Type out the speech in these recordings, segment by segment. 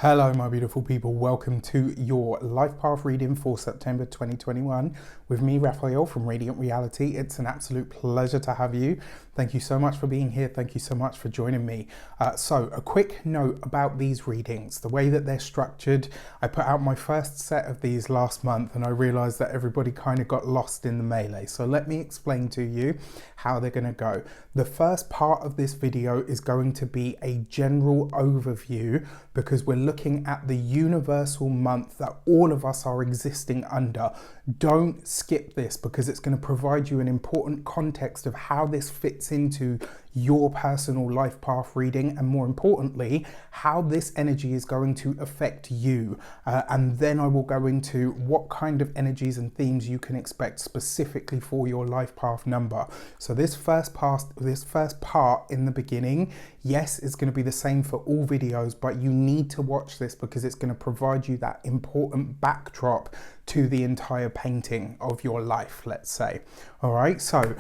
Hello, my beautiful people. Welcome to your life path reading for September 2021 with me, Raphael from Reydiant Reality. It's an absolute pleasure to have you. Thank you so much for being here. Thank you so much for joining me. So a quick note about these readings, the way that they're structured. I put out my first set of these last month and I realized that everybody kind of got lost in the melee. So let me explain to you how they're going to go. The first part of this video is going to be a general overview because we're looking at the universal month that all of us are existing under. Don't skip this because it's going to provide you an important context of how this fits into your personal life path reading, and more importantly, how this energy is going to affect you. And then I will go into what kind of energies and themes you can expect specifically for your life path number. So this first part in the beginning, yes, it's going to be the same for all videos, but you need to watch this because it's going to provide you that important backdrop to the entire painting of your life, let's say. All right, so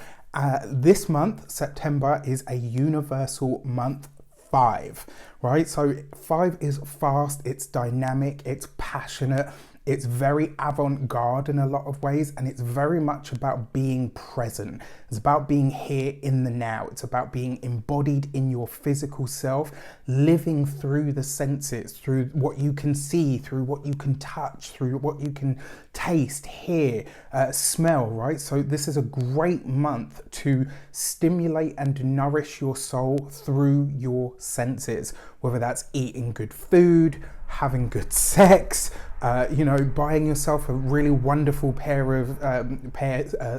this month, September, is a universal month 5, right? So 5 is fast, it's dynamic, it's passionate, it's very avant-garde in a lot of ways, and it's very much about being present. It's about being here in the now. It's about being embodied in your physical self, living through the senses, through what you can see, through what you can touch, through what you can taste, hear, smell, right? So this is a great month to stimulate and nourish your soul through your senses, whether that's eating good food, having good sex, buying yourself a really wonderful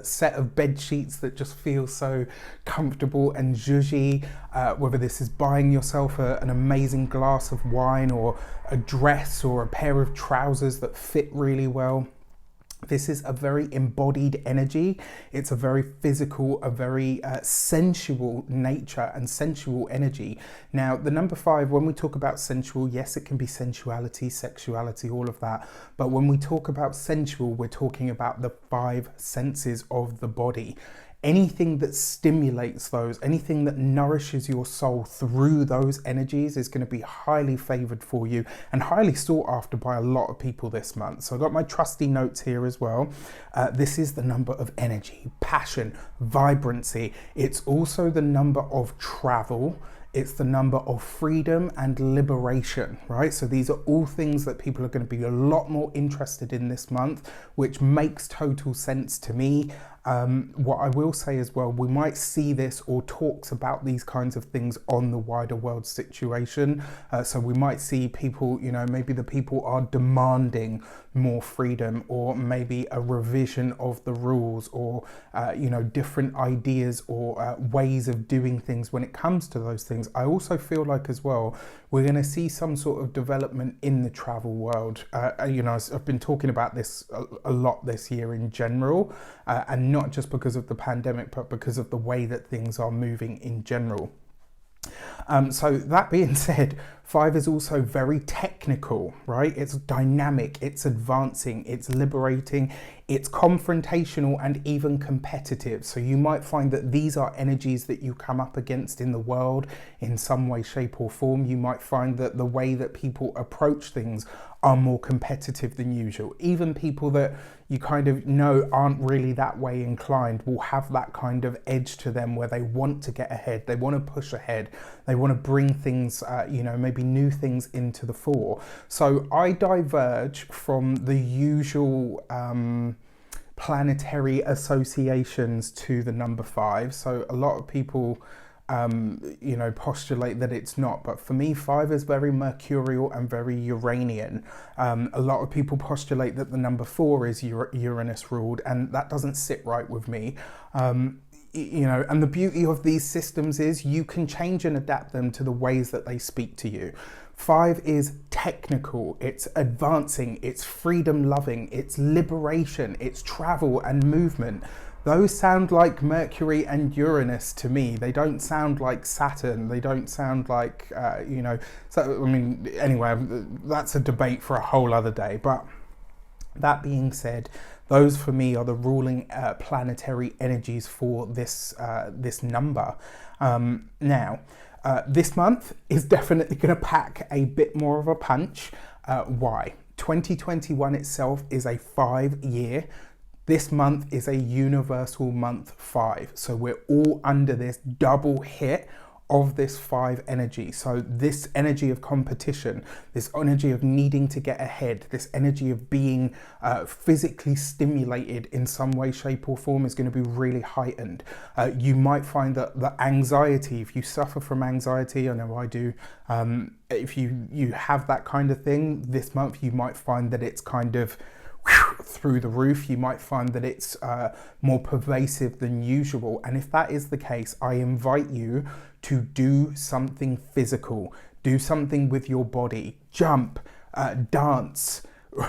set of bed sheets that just feel so comfortable and zhuzhy, whether this is buying yourself an amazing glass of wine or a dress or a pair of trousers that fit really well. This is a very embodied energy. It's a very physical, a very sensual nature and sensual energy. Now, the number 5, when we talk about sensual, yes, it can be sensuality, sexuality, all of that. But when we talk about sensual, we're talking about the 5 senses of the body. Anything that stimulates those, anything that nourishes your soul through those energies is going to be highly favored for you and highly sought after by a lot of people this month. So I've got my trusty notes here as well. This is the number of energy, passion, vibrancy. It's also the number of travel. It's the number of freedom and liberation, right? So these are all things that people are going to be a lot more interested in this month, which makes total sense to me. What I will say as well, we might see this or talks about these kinds of things on the wider world situation. So we might see people, maybe the people are demanding more freedom, or maybe a revision of the rules, or, different ideas or ways of doing things when it comes to those things. I also feel like as well, we're going to see some sort of development in the travel world. I've been talking about this a lot this year in general, and not just because of the pandemic, but because of the way that things are moving in general. So that being said, 5 is also very technical, right? It's dynamic, it's advancing, it's liberating, it's confrontational and even competitive. So you might find that these are energies that you come up against in the world in some way, shape or form. You might find that the way that people approach things are more competitive than usual. Even people that you kind of know aren't really that way inclined will have that kind of edge to them where they want to get ahead, they want to push ahead, they want to bring things, maybe new things into the fore. So I diverge from the usual planetary associations to the number 5. So a lot of people postulate that it's not, but for me 5 is very mercurial and very Uranian. A lot of people postulate that the number 4 is Uranus ruled, and that doesn't sit right with me. And the beauty of these systems is you can change and adapt them to the ways that they speak to you. 5 is technical, it's advancing, it's freedom loving, it's liberation, it's travel and movement. Those sound like Mercury and Uranus to me. They don't sound like Saturn. They don't sound like, anyway, that's a debate for a whole other day. But that being said, those for me are the ruling planetary energies for this number. Now, This month is definitely going to pack a bit more of a punch. Why? 2021 itself is a 5-year. This month is a universal month 5. So we're all under this double hit of this 5 energy. So this energy of competition, this energy of needing to get ahead, this energy of being physically stimulated in some way, shape or form is going to be really heightened. You might find that the anxiety, if you suffer from anxiety, I know I do, if you have that kind of thing, this month you might find that it's kind of through the roof. You might find that it's more pervasive than usual. And if that is the case, I invite you to do something physical, do something with your body, jump, dance,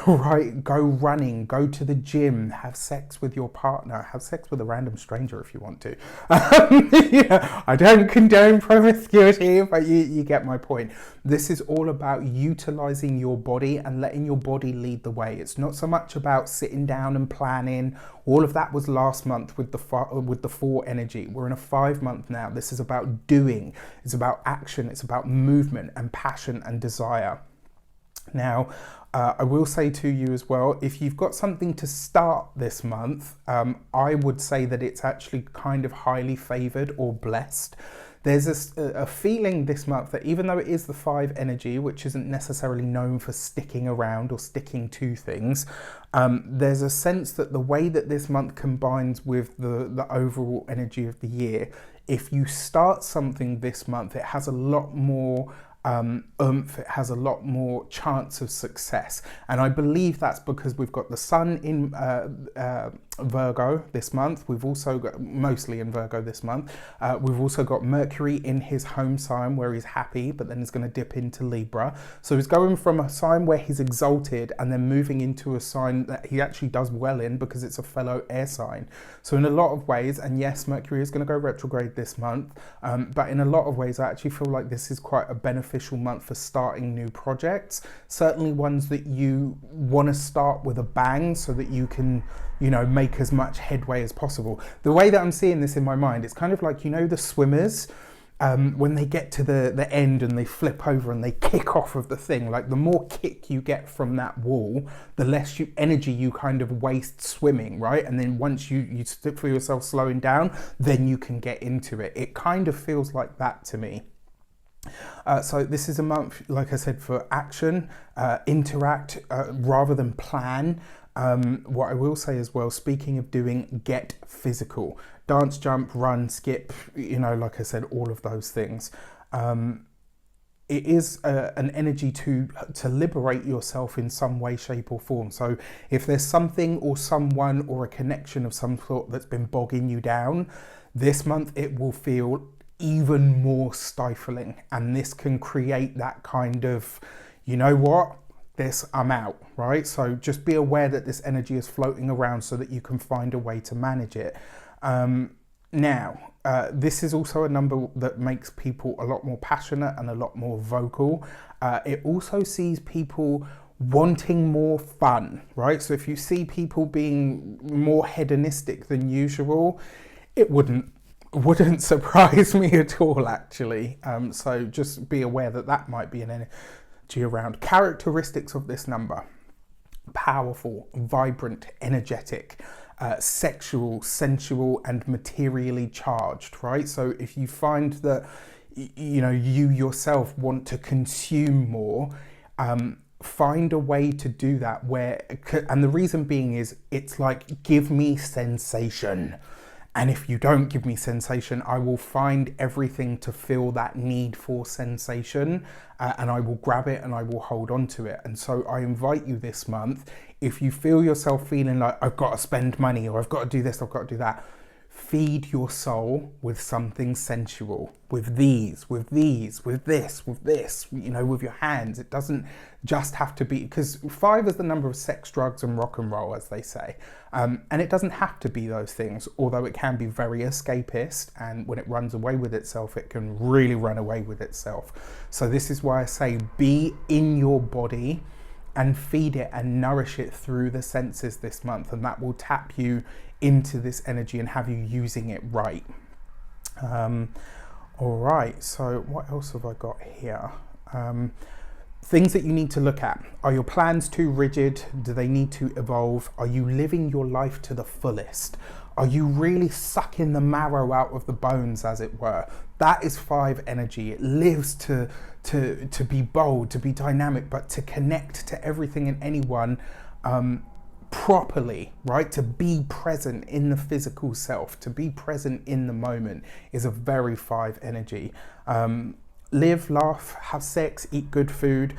right? Go running, go to the gym, have sex with your partner, have sex with a random stranger if you want to. Yeah, I don't condone promiscuity, but you get my point. This is all about utilizing your body and letting your body lead the way. It's not so much about sitting down and planning. All of that was last month with the 4 energy. We're in a 5 month now. This is about doing. It's about action. It's about movement and passion and desire. Now, I will say to you as well, if you've got something to start this month, I would say that it's actually kind of highly favored or blessed. There's a feeling this month that even though it is the 5 energy, which isn't necessarily known for sticking around or sticking to things, there's a sense that the way that this month combines with the overall energy of the year, if you start something this month, it has a lot more it has a lot more chance of success. And I believe that's because we've got the sun in Virgo this month. We've also got, mostly in Virgo this month, we've also got Mercury in his home sign where he's happy, but then he's going to dip into Libra. So he's going from a sign where he's exalted and then moving into a sign that he actually does well in because it's a fellow air sign. So in a lot of ways, and yes, Mercury is going to go retrograde this month, but in a lot of ways I actually feel like this is quite a beneficial month for starting new projects, certainly ones that you want to start with a bang so that you can, you know, make as much headway as possible. The way that I'm seeing this in my mind, it's kind of like, you know, the swimmers, when they get to the end and they flip over and they kick off of the thing, like the more kick you get from that wall, the less energy you kind of waste swimming, right? And then once you feel yourself slowing down, then you can get into it. It kind of feels like that to me. So this is a month, like I said, for action, interact rather than plan. What I will say as well, speaking of doing, get physical. Dance, jump, run, skip, you know, like I said, all of those things. It is an energy to liberate yourself in some way, shape or form. So if there's something or someone or a connection of some sort that's been bogging you down, this month it will feel even more stifling, and this can create that kind of, you know what, I'm out, right? So just be aware that this energy is floating around so that you can find a way to manage it. Now, this is also a number that makes people a lot more passionate and a lot more vocal. It also sees people wanting more fun, right? So if you see people being more hedonistic than usual, it wouldn't surprise me at all, actually. So just be aware that that might be an energy around. Characteristics of this number: powerful, vibrant, energetic, sexual, sensual, and materially charged, right? So if you find that, you know, you yourself want to consume more, find a way to do that and the reason being is, it's like, give me sensation. And if you don't give me sensation, I will find everything to fill that need for sensation, and I will grab it and I will hold on to it. And so I invite you this month, if you feel yourself feeling like, I've got to spend money, or I've got to do this, I've got to do that, feed your soul with something sensual, with this, you know, with your hands. It doesn't just have to be, because 5 is the number of sex, drugs and rock and roll, as they say. And it doesn't have to be those things, although it can be very escapist, and when it runs away with itself, it can really run away with itself. So this is why I say, be in your body and feed it and nourish it through the senses this month, and that will tap you into this energy and have you using it right. All right, so what else have I got here? Things that you need to look at. Are your plans too rigid? Do they need to evolve? Are you living your life to the fullest? Are you really sucking the marrow out of the bones, as it were? That is 5 energy. It lives to be bold, to be dynamic, but to connect to everything and anyone properly, right? To be present in the physical self, to be present in the moment is a very 5 energy. Live, laugh, have sex, eat good food.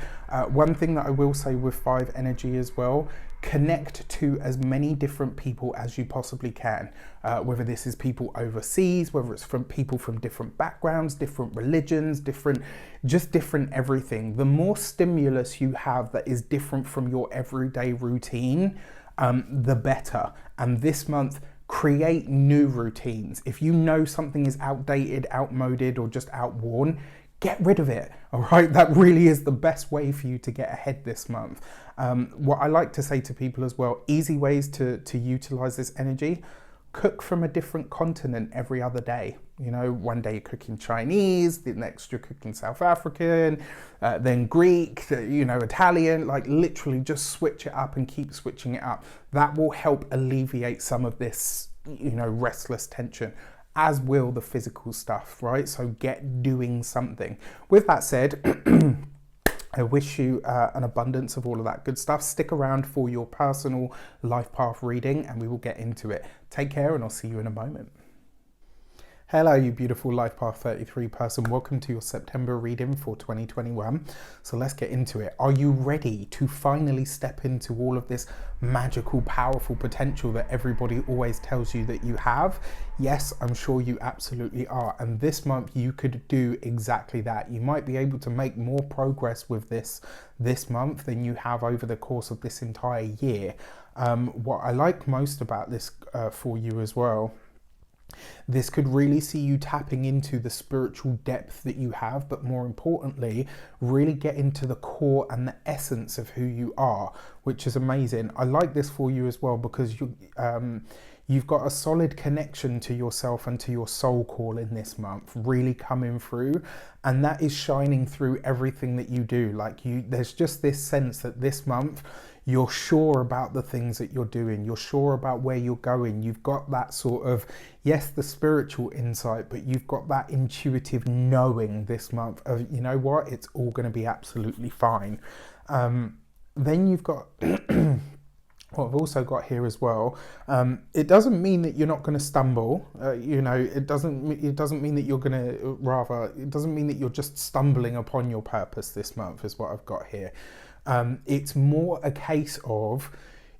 One thing that I will say with 5 energy as well, connect to as many different people as you possibly can, whether this is people overseas, whether it's from people from different backgrounds, different religions, different everything. The more stimulus you have that is different from your everyday routine, the better. And this month, create new routines. If you know something is outdated, outmoded, or just outworn, get rid of it. All right, that really is the best way for you to get ahead this month. What I like to say to people as well, easy ways to utilize this energy: cook from a different continent every other day. You know, one day you're cooking Chinese, the next you're cooking South African, then Greek, Italian. Like, literally just switch it up and keep switching it up. That will help alleviate some of this, restless tension, as will the physical stuff, right? So get doing something. With that said, I wish you an abundance of all of that good stuff. Stick around for your personal life path reading and we will get into it. Take care and I'll see you in a moment. Hello, you beautiful Life Path 33 person. Welcome to your September reading for 2021. So let's get into it. Are you ready to finally step into all of this magical, powerful potential that everybody always tells you that you have? Yes, I'm sure you absolutely are. And this month you could do exactly that. You might be able to make more progress with this month than you have over the course of this entire year. What I like most about this for you as well, this could really see you tapping into the spiritual depth that you have, but more importantly, really get into the core and the essence of who you are, which is amazing. I like this for you as well because you've got a solid connection to yourself and to your soul call in this month really coming through, and that is shining through everything that you do. There's just this sense that this month you're sure about the things that you're doing. You're sure about where you're going. You've got that sort of, yes, the spiritual insight, but you've got that intuitive knowing this month of, you know what, it's all going to be absolutely fine. Then you've got, what I've also got here as well, it doesn't mean that you're not going to stumble. It doesn't mean that you're going to, it doesn't mean that you're just stumbling upon your purpose this month is what I've got here. It's more a case of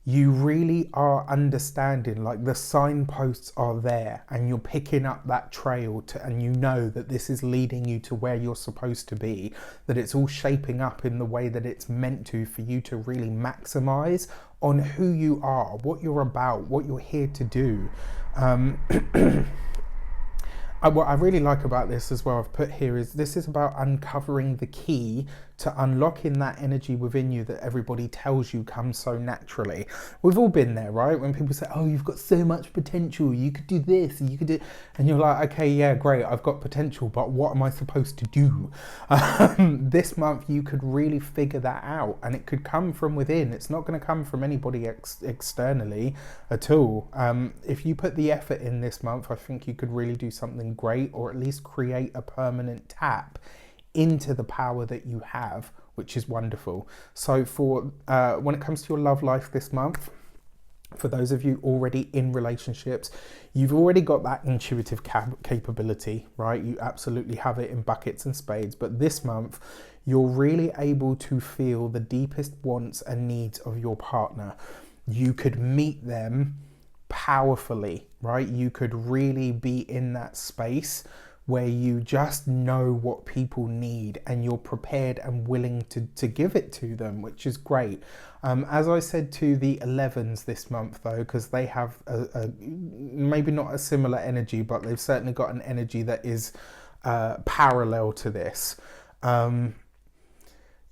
you really are understanding, like the signposts are there and you're picking up that trail and you know that this is leading you to where you're supposed to be, that it's all shaping up in the way that it's meant to for you to really maximize on who you are, what you're about, what you're here to do. What I really like about this as well, I've put here, is this is about uncovering the key to unlocking that energy within you that everybody tells you comes so naturally. We've all been there, right? When people say, oh, you've got so much potential, you could do this, and you could do, and you're like, okay, yeah, great, I've got potential, but what am I supposed to do? This month, you could really figure that out, and it could come from within. It's not going to come from anybody externally at all. If you put the effort in this month, I think you could really do something great, or at least create a permanent tap into the power that you have, which is wonderful. So for when it comes to your love life this month, for those of you already in relationships, you've already got that intuitive capability, right? You absolutely have it in buckets and spades. But this month, you're really able to feel the deepest wants and needs of your partner. You could meet them powerfully, right? You could really be in that space where you just know what people need and you're prepared and willing to give it to them, which is great. As I said to the 11s this month though, because they have a maybe not a similar energy, but they've certainly got an energy that is parallel to this.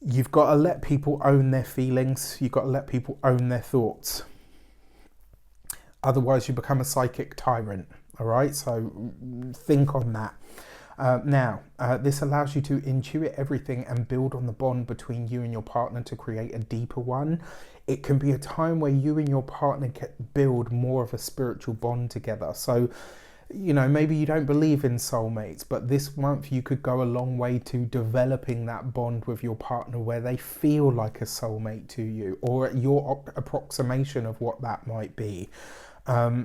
You've got to let people own their feelings. You've got to let people own their thoughts. Otherwise you become a psychic tyrant. All right, so think on that. This allows you to intuit everything and build on the bond between you and your partner to create a deeper one. It can be a time where you and your partner build more of a spiritual bond together. So, you know, maybe you don't believe in soulmates, but this month you could go a long way to developing that bond with your partner where they feel like a soulmate to you, or your approximation of what that might be,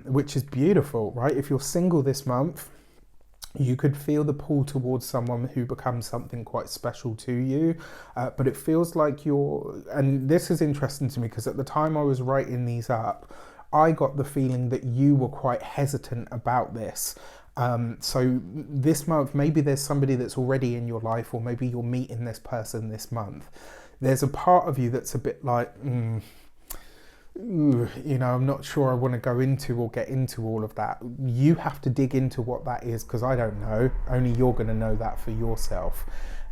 which is beautiful, right? If you're single this month, you could feel the pull towards someone who becomes something quite special to you, but it feels like and this is interesting to me because at the time I was writing these up, I got the feeling that you were quite hesitant about this. So this month, maybe there's somebody that's already in your life, or maybe you're meeting this person this month. There's a part of you that's a bit like, you know, I'm not sure I want to go into or get into all of that. You have to dig into what that is, because I don't know. Only you're going to know that for yourself.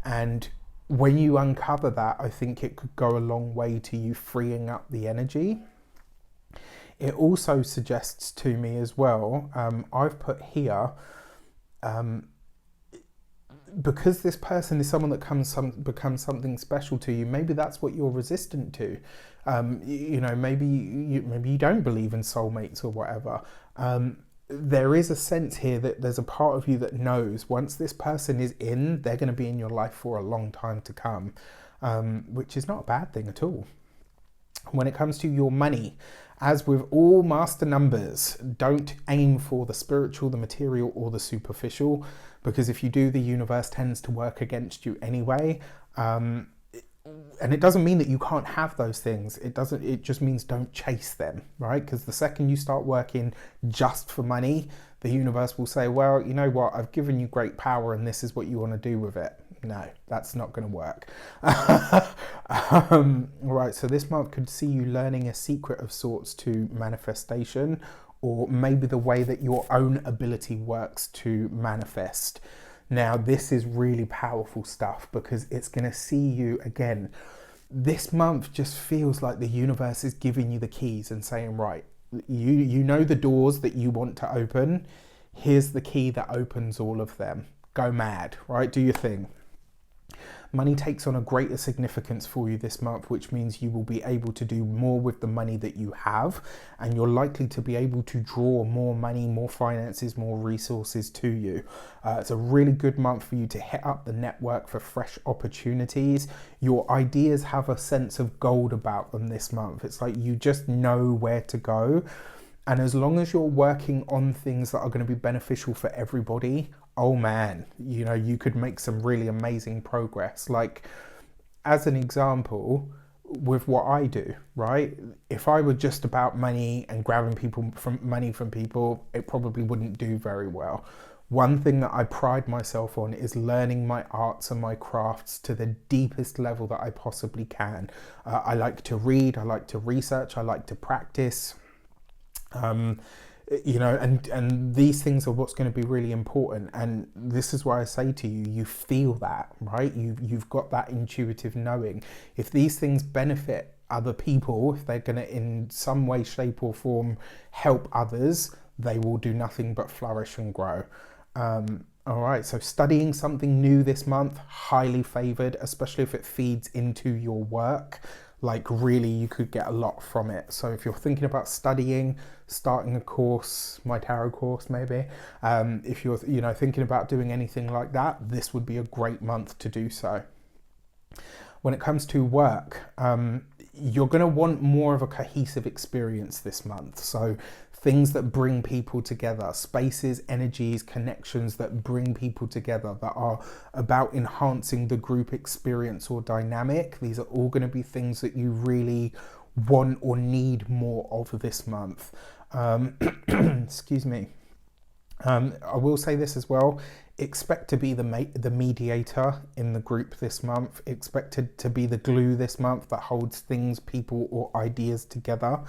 And when you uncover that, I think it could go a long way to you freeing up the energy. It also suggests to me as well, I've put here, because this person is someone that becomes something special to you, maybe that's what you're resistant to. You know, maybe you don't believe in soulmates or whatever. There is a sense here that there's a part of you that knows once this person is in, they're going to be in your life for a long time to come, which is not a bad thing at all. When it comes to your money, as with all master numbers, don't aim for the spiritual, the material, or the superficial, because if you do, the universe tends to work against you anyway. And it doesn't mean that you can't have those things. It just means don't chase them, right? Because the second you start working just for money, the universe will say, well, you know what, I've given you great power and this is what you want to do with it. No, that's not going to work. Right, so this month could see you learning a secret of sorts to manifestation, or maybe the way that your own ability works to manifest. Now, this is really powerful stuff because it's going to see you again. This month just feels like the universe is giving you the keys and saying, right, you know the doors that you want to open. Here's the key that opens all of them. Go mad, right? Do your thing. Money takes on a greater significance for you this month, which means you will be able to do more with the money that you have, and you're likely to be able to draw more money, more finances, more resources to you. It's a really good month for you to hit up the network for fresh opportunities. Your ideas have a sense of gold about them this month. It's like you just know where to go. And as long as you're working on things that are going to be beneficial for everybody, oh man, you know, you could make some really amazing progress. Like, as an example, with what I do, right? If I were just about money and grabbing money from people, it probably wouldn't do very well. One thing that I pride myself on is learning my arts and my crafts to the deepest level that I possibly can. I like to read, I like to research, I like to practice. You know, and these things are what's going to be really important. And this is why I say to you, you feel that, right? You've got that intuitive knowing. If these things benefit other people, if they're going to in some way, shape or form help others, they will do nothing but flourish and grow. All right, so studying something new this month, highly favored, especially if it feeds into your work. Like, really, you could get a lot from it. So if you're thinking about studying, starting a course, my tarot course maybe, if you're thinking about doing anything like that, this would be a great month to do so. When it comes to work, you're going to want more of a cohesive experience this month. So things that bring people together, spaces, energies, connections that bring people together, that are about enhancing the group experience or dynamic. These are all going to be things that you really want or need more of this month. Excuse me. I will say this as well. Expect to be the mediator in the group this month. Expected to be the glue this month that holds things, people, or ideas together.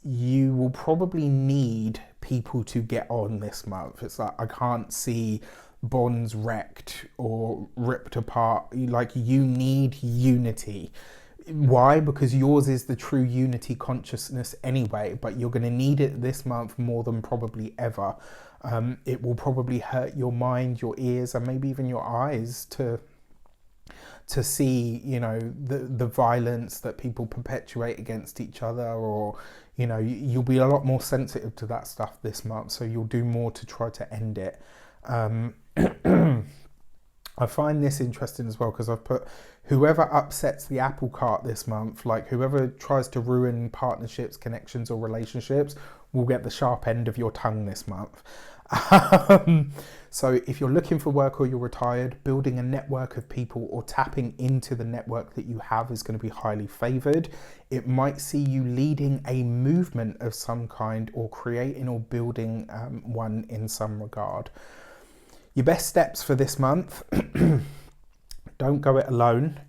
You will probably need people to get on this month. It's like, I can't see bonds wrecked or ripped apart. Like, you need unity. Why? Because yours is the true unity consciousness anyway, but you're going to need it this month more than probably ever. It will probably hurt your mind, your ears, and maybe even your eyes to see, you know, the violence that people perpetuate against each other, or, you know, you'll be a lot more sensitive to that stuff this month, so you'll do more to try to end it. I find this interesting as well because I've put whoever upsets the apple cart this month, like whoever tries to ruin partnerships, connections, or relationships, will get the sharp end of your tongue this month. So if you're looking for work or you're retired, building a network of people or tapping into the network that you have is going to be highly favored. It might see you leading a movement of some kind, or creating or building one in some regard. Your best steps for this month: don't go it alone.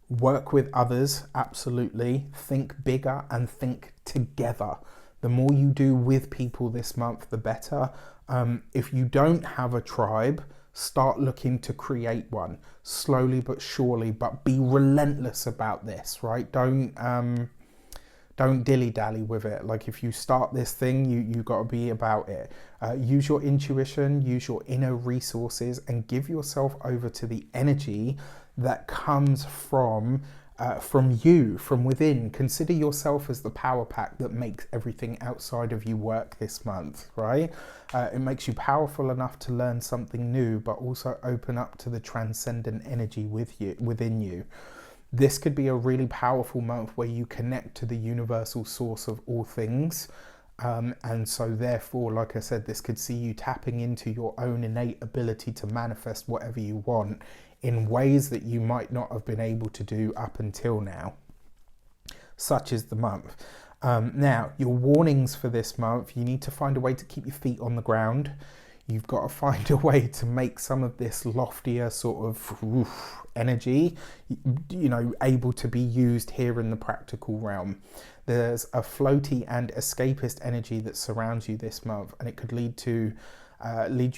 Work with others, absolutely. Think bigger and think together. The more you do with people this month, the better. If you don't have a tribe, start looking to create one, slowly but surely, but be relentless about this, right? Don't dilly-dally with it. Like, if you start this thing, you got to be about it. Use your intuition, use your inner resources, and give yourself over to the energy that comes from you, from within. Consider yourself as the power pack that makes everything outside of you work this month, right? It makes you powerful enough to learn something new, but also open up to the transcendent energy within you. This could be a really powerful month where you connect to the universal source of all things. And so therefore, like I said, this could see you tapping into your own innate ability to manifest whatever you want in ways that you might not have been able to do up until now. Such is the month. Now, your warnings for this month: you need to find a way to keep your feet on the ground. You've got to find a way to make some of this loftier sort of energy, you know, able to be used here in the practical realm. There's a floaty and escapist energy that surrounds you this month, and it could lead you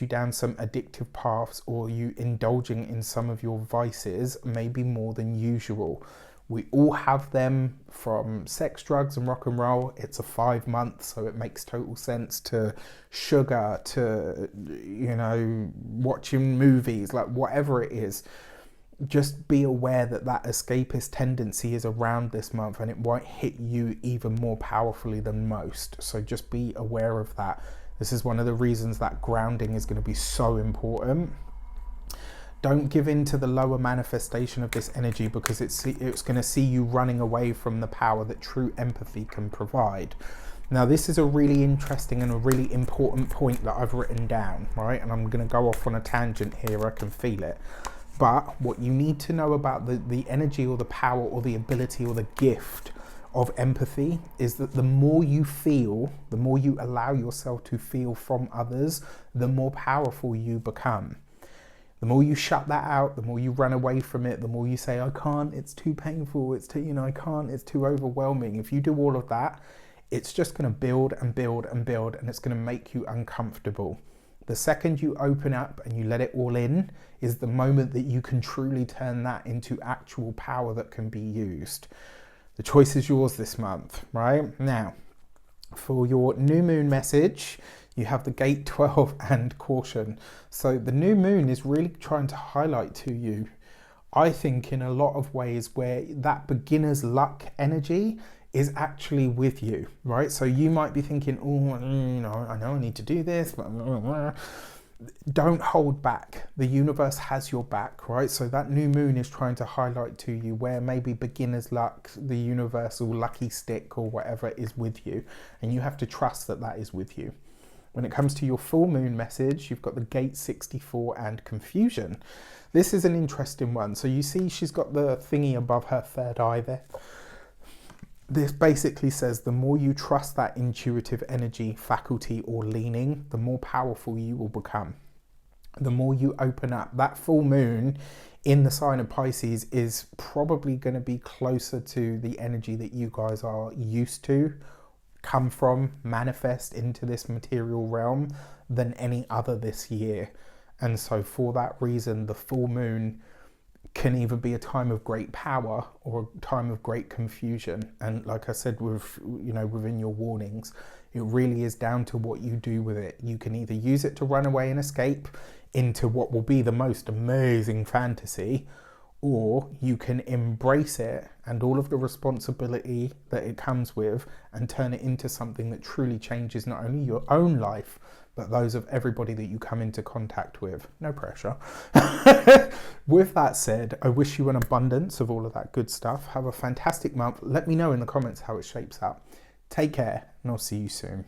down some addictive paths, or you indulging in some of your vices, maybe more than usual. We all have them, from sex, drugs, and rock and roll. It's a 5 month, so it makes total sense, to sugar, to, you know, watching movies, like whatever it is. Just be aware that that escapist tendency is around this month, and it might hit you even more powerfully than most. So just be aware of that. This is one of the reasons that grounding is going to be so important. Don't give in to the lower manifestation of this energy, because it's going to see you running away from the power that true empathy can provide. Now, this is a really interesting and a really important point that I've written down, right? And I'm going to go off on a tangent here, I can feel it. But what you need to know about the energy, or the power, or the ability, or the gift of empathy is that the more you feel, the more you allow yourself to feel from others, the more powerful you become. The more you shut that out, the more you run away from it, the more you say, I can't, it's too painful, it's too, you know, I can't, it's too overwhelming. If you do all of that, it's just going to build and build and build, and it's going to make you uncomfortable. The second you open up and you let it all in is the moment that you can truly turn that into actual power that can be used. The choice is yours this month, right? Now, for your new moon message, you have the gate 12 and caution. So the new moon is really trying to highlight to you, I think, in a lot of ways, where that beginner's luck energy is actually with you, right? So you might be thinking, oh, you know, I know I need to do this, but don't hold back. The universe has your back, right? So that new moon is trying to highlight to you where maybe beginner's luck, the universal lucky stick or whatever, is with you, and you have to trust that that is with you. When it comes to your full moon message, you've got the gate 64 and confusion. This is an interesting one. So you see she's got the thingy above her third eye there. This basically says the more you trust that intuitive energy, faculty, or leaning, the more powerful you will become. The more you open up. That full moon in the sign of Pisces is probably going to be closer to the energy that you guys are used to, come from, manifest into this material realm, than any other this year. And so for that reason, the full moon can either be a time of great power or a time of great confusion. And like I said, with, you know, within your warnings, it really is down to what you do with it. You can either use it to run away and escape into what will be the most amazing fantasy, or you can embrace it and all of the responsibility that it comes with and turn it into something that truly changes not only your own life, but those of everybody that you come into contact with. No pressure. With that said, I wish you an abundance of all of that good stuff. Have a fantastic month. Let me know in the comments how it shapes up. Take care, and I'll see you soon.